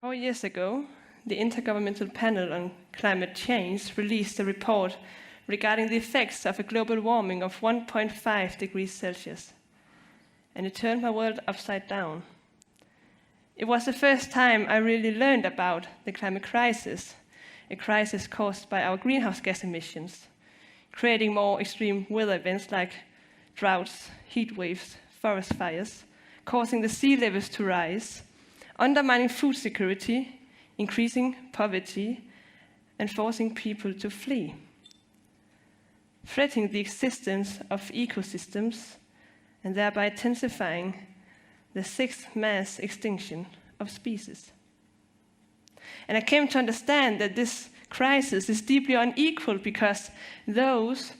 4 years ago, the Intergovernmental Panel on Climate Change released a report regarding the effects of a global warming of 1.5 degrees Celsius. And it turned my world upside down. It was the first time I really learned about the climate crisis, a crisis caused by our greenhouse gas emissions, creating more extreme weather events like droughts, heat waves, forest fires, causing the sea levels to rise, undermining food security, increasing poverty, and forcing people to flee, threatening the existence of ecosystems and thereby intensifying the 6th mass extinction of species. And I came to understand that this crisis is deeply unequal because those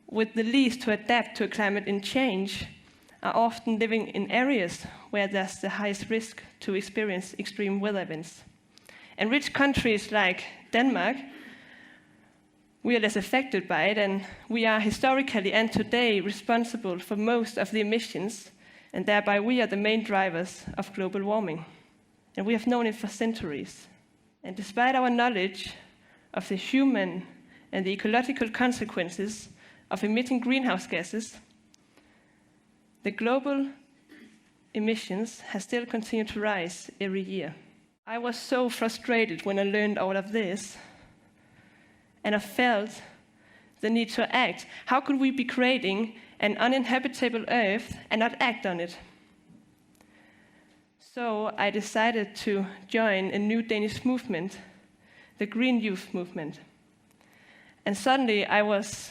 with the least to adapt to a climate in change are often living in areas where there's the highest risk to experience extreme weather events. And rich countries like Denmark, we are less affected by it, and we are historically and today responsible for most of the emissions, and thereby we are the main drivers of global warming. And we have known it for centuries. And despite our knowledge of the human and the ecological consequences of emitting greenhouse gases, the global emissions have still continued to rise every year. I was so frustrated when I learned all of this, and I felt the need to act. How could we be creating an uninhabitable earth and not act on it? So I decided to join a new Danish movement, the Green Youth Movement. And suddenly I was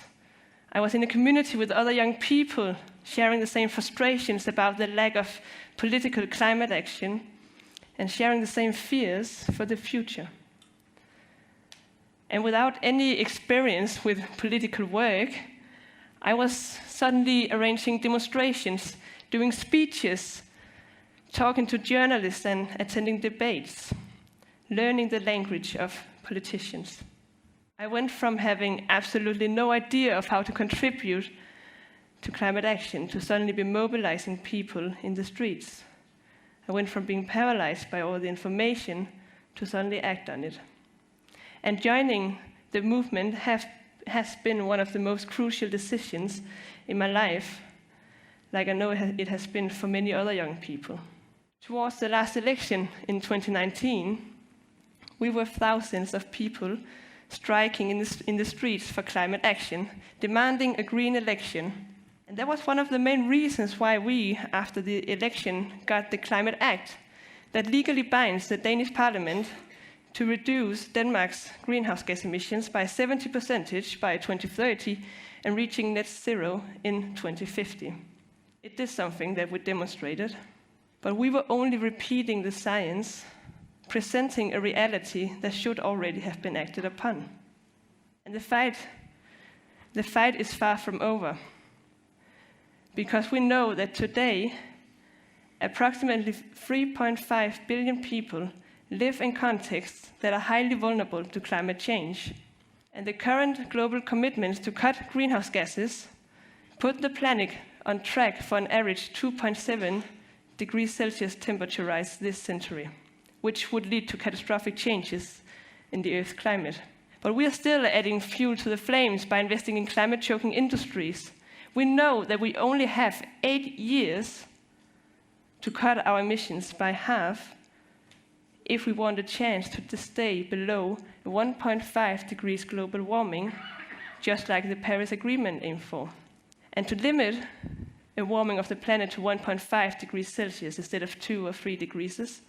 in a community with other young people sharing the same frustrations about the lack of political climate action and sharing the same fears for the future. And without any experience with political work, I was suddenly arranging demonstrations, doing speeches, talking to journalists and attending debates, learning the language of politicians. I went from having absolutely no idea of how to contribute to climate action to suddenly be mobilizing people in the streets. I went from being paralyzed by all the information to suddenly act on it. And joining the movement has been one of the most crucial decisions in my life, like I know it has been for many other young people. Towards the last election in 2019, we were thousands of people striking in the streets for climate action, demanding a green election. And that was one of the main reasons why we, after the election, got the Climate Act that legally binds the Danish Parliament to reduce Denmark's greenhouse gas emissions by 70% by 2030 and reaching net zero in 2050. It did something that we demonstrated, but we were only repeating the science, presenting a reality that should already have been acted upon. And the fight is far from over, because we know that today, approximately 3.5 billion people live in contexts that are highly vulnerable to climate change. And the current global commitments to cut greenhouse gases put the planet on track for an average 2.7 degrees Celsius temperature rise this century, which would lead to catastrophic changes in the Earth's climate. But we are still adding fuel to the flames by investing in climate-choking industries. We know that we only have 8 years to cut our emissions by half if we want a chance to stay below 1.5 degrees global warming, just like the Paris Agreement aimed for. And to limit a warming of the planet to 1.5 degrees Celsius instead of 2 or 3 degrees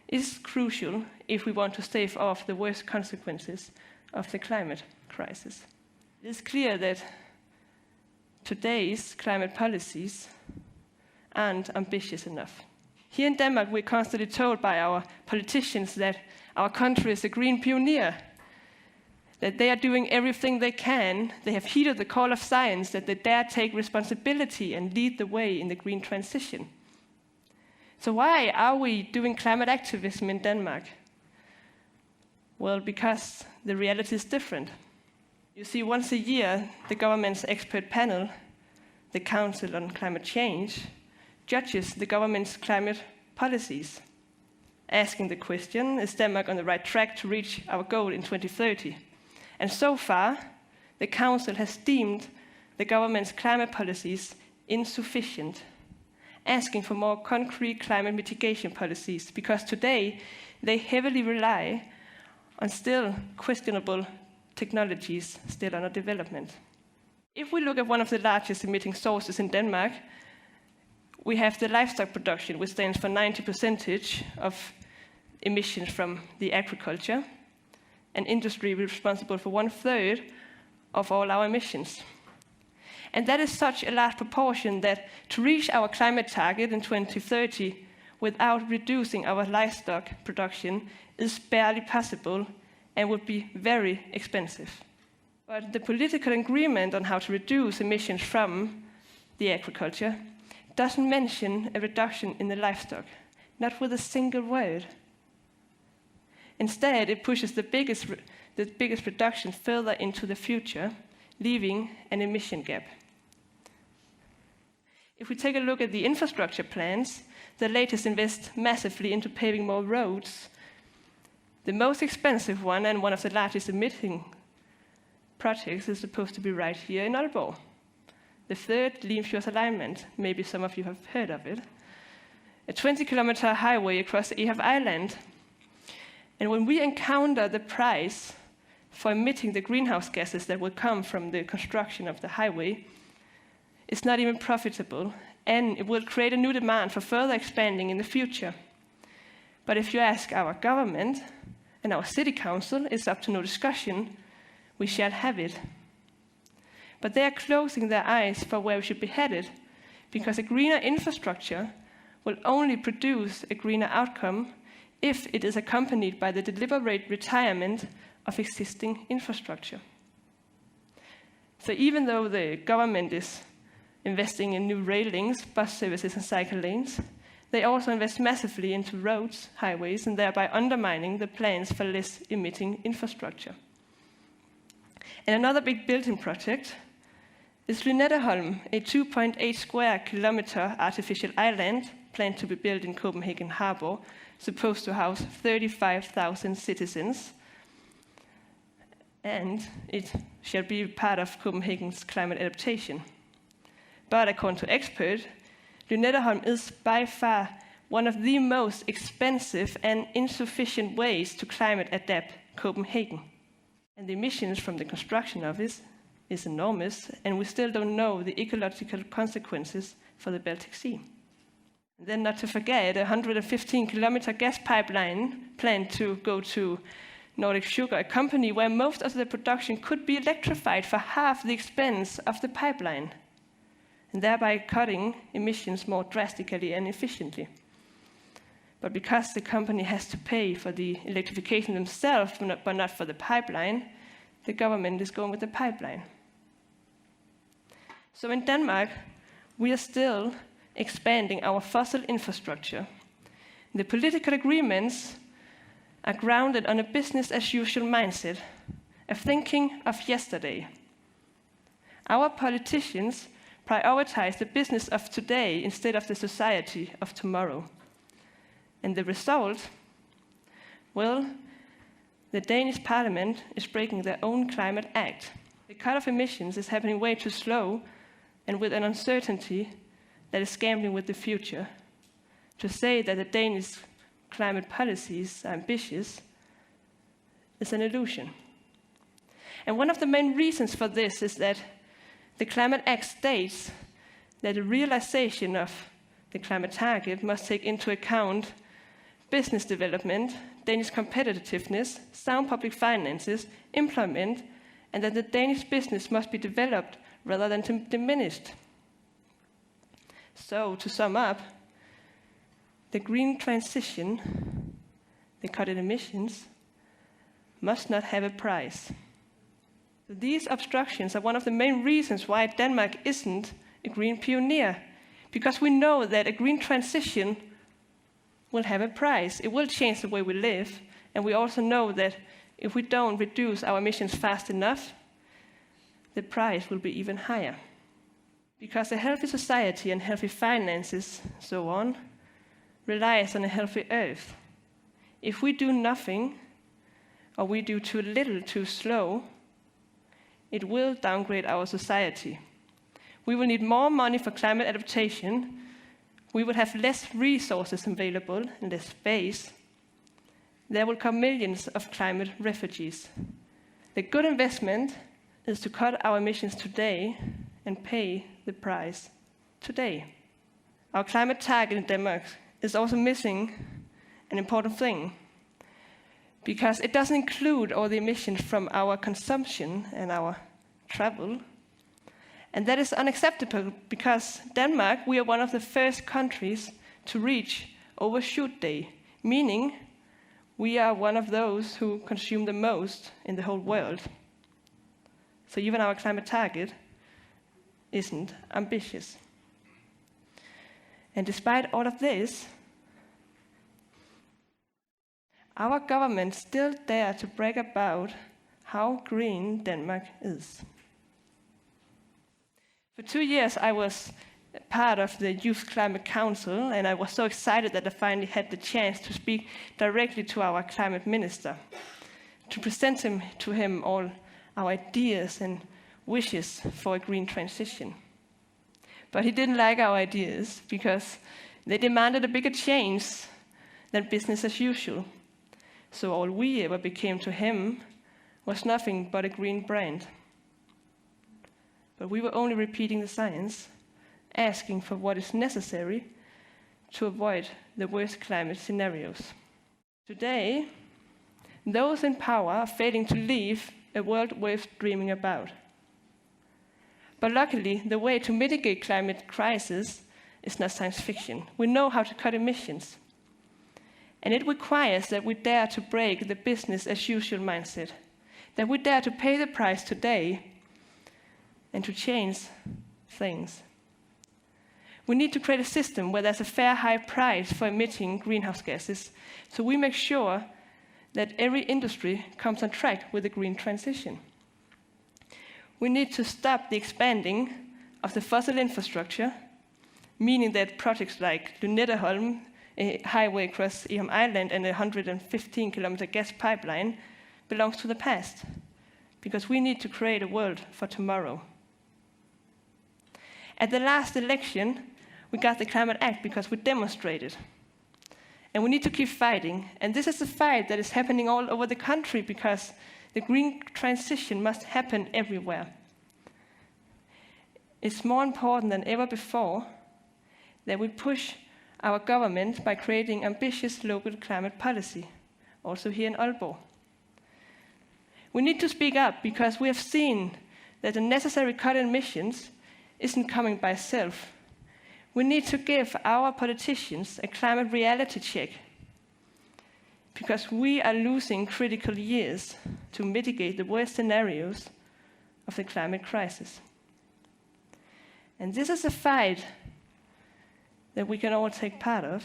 is crucial if we want to stave off the worst consequences of the climate crisis. It is clear that today's climate policies aren't ambitious enough. Here in Denmark, we're constantly told by our politicians that our country is a green pioneer, that they are doing everything they can. They have heeded the call of science, that they dare take responsibility and lead the way in the green transition. So why are we doing climate activism in Denmark? Well, because the reality is different. You see, once a year, the government's expert panel, the Council on Climate Change, judges the government's climate policies. asking the question, is Denmark on the right track to reach our goal in 2030? And so far, the Council has deemed the government's climate policies insufficient, asking for more concrete climate mitigation policies, because today they heavily rely on still questionable technologies still under development. If we look at one of the largest emitting sources in Denmark, we have the livestock production, which stands for 90% of emissions from the agriculture, and industry is responsible for 1/3 of all our emissions. And that is such a large proportion that to reach our climate target in 2030 without reducing our livestock production is barely possible and would be very expensive. But the political agreement on how to reduce emissions from the agriculture doesn't mention a reduction in the livestock, not with a single word. Instead, it pushes the biggest reduction further into the future, leaving an emission gap. If we take a look at the infrastructure plans, the latest invest massively into paving more roads. The most expensive one and one of the largest emitting projects is supposed to be right here in Aalborg. The third Limfjords alignment, maybe some of you have heard of it. A 20-kilometer highway across the Island. And when we encounter the price for emitting the greenhouse gases that will come from the construction of the highway, it's not even profitable, and it will create a new demand for further expanding in the future. But if you ask our government and our city council, it's up to no discussion, we shall have it. But they are closing their eyes for where we should be headed, because a greener infrastructure will only produce a greener outcome if it is accompanied by the deliberate retirement of existing infrastructure. So even though the government is investing in new rail links, bus services and cycle lanes, they also invest massively into roads, highways, and thereby undermining the plans for less emitting infrastructure. And another big building project is Lynetteholm, a 2.8 square kilometer artificial island planned to be built in Copenhagen Harbor, supposed to house 35,000 citizens. And it shall be part of Copenhagen's climate adaptation. But according to experts, Lynetteholm is by far one of the most expensive and insufficient ways to climate adapt Copenhagen. And the emissions from the construction of it is enormous, and we still don't know the ecological consequences for the Baltic Sea. And then not to forget, a 115-kilometer gas pipeline planned to go to Nordic Sugar, a company where most of the production could be electrified for half the expense of the pipeline, and thereby cutting emissions more drastically and efficiently. But because the company has to pay for the electrification themselves, but not for the pipeline, the government is going with the pipeline. So in Denmark, we are still expanding our fossil infrastructure. The political agreements are grounded on a business-as-usual mindset, a thinking of yesterday. Our politicians prioritize the business of today instead of the society of tomorrow. And the result? Well, the Danish parliament is breaking their own climate act. The cut of emissions is happening way too slow and with an uncertainty that is gambling with the future. To say that the Danish climate policies are ambitious is an illusion. And one of the main reasons for this is that the Climate Act states that the realization of the climate target must take into account business development, Danish competitiveness, sound public finances, employment, and that the Danish business must be developed rather than diminished. So, to sum up, the green transition, the cut in emissions, must not have a price. So these obstructions are one of the main reasons why Denmark isn't a green pioneer, because we know that a green transition will have a price. It will change the way we live, and we also know that if we don't reduce our emissions fast enough, the price will be even higher. Because a healthy society and healthy finances, so on, relies on a healthy earth. if we do nothing, or we do too little too slow, it will downgrade our society. We will need more money for climate adaptation. We will have less resources available and less space. There will come millions of climate refugees. The good investment is to cut our emissions today and pay the price today. Our climate target in Denmark is also missing an important thing, because it doesn't include all the emissions from our consumption and our travel. And that is unacceptable, because Denmark, we are one of the first countries to reach overshoot day, meaning we are one of those who consume the most in the whole world. So even our climate target isn't ambitious. And despite all of this, our government still dare to brag about how green Denmark is. For 2 years, I was part of the Youth Climate Council, and I was so excited that I finally had the chance to speak directly to our climate minister, to present to him all our ideas and wishes for a green transition. But he didn't like our ideas, because they demanded a bigger change than business as usual. So all we ever became to him was nothing but a green brand. But we were only repeating the science, asking for what is necessary to avoid the worst climate scenarios. Today, those in power are failing to leave a world worth dreaming about. But luckily, the way to mitigate climate crisis is not science fiction. We know how to cut emissions. And it requires that we dare to break the business as usual mindset, that we dare to pay the price today and to change things. We need to create a system where there's a fair, high price for emitting greenhouse gases, so we make sure that every industry comes on track with the green transition. We need to stop the expanding of the fossil infrastructure, meaning that projects like Lynetteholm, a highway across Eham Island, and a 115-kilometer gas pipeline belongs to the past, because we need to create a world for tomorrow. At the last election, we got the Climate Act because we demonstrated. And we need to keep fighting. And this is a fight that is happening all over the country, because the green transition must happen everywhere. It's more important than ever before that we push our government by creating ambitious local climate policy, also here in Aalborg. We need to speak up, because we have seen that the necessary cut in emissions isn't coming by itself. We need to give our politicians a climate reality check, because we are losing critical years to mitigate the worst scenarios of the climate crisis. And this is a fight that we can all take part of,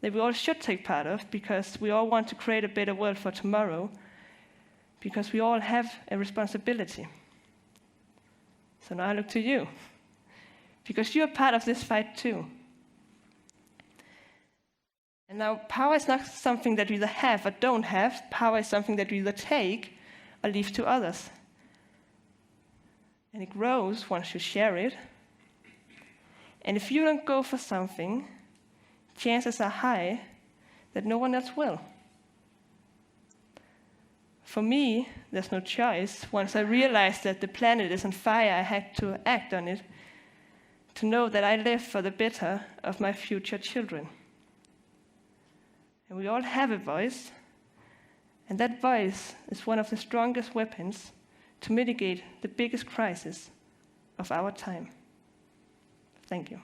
that we all should take part of, because we all want to create a better world for tomorrow, because we all have a responsibility. So now I look to you, because you're part of this fight too. And now power is not something that you either have or don't have. Power is something that you either take or leave to others. And it grows once you share it. And if you don't go for something, chances are high that no one else will. For me, there's no choice. Once I realized that the planet is on fire, I had to act on it, to know that I live for the better of my future children. And we all have a voice, and that voice is one of the strongest weapons to mitigate the biggest crisis of our time. Thank you.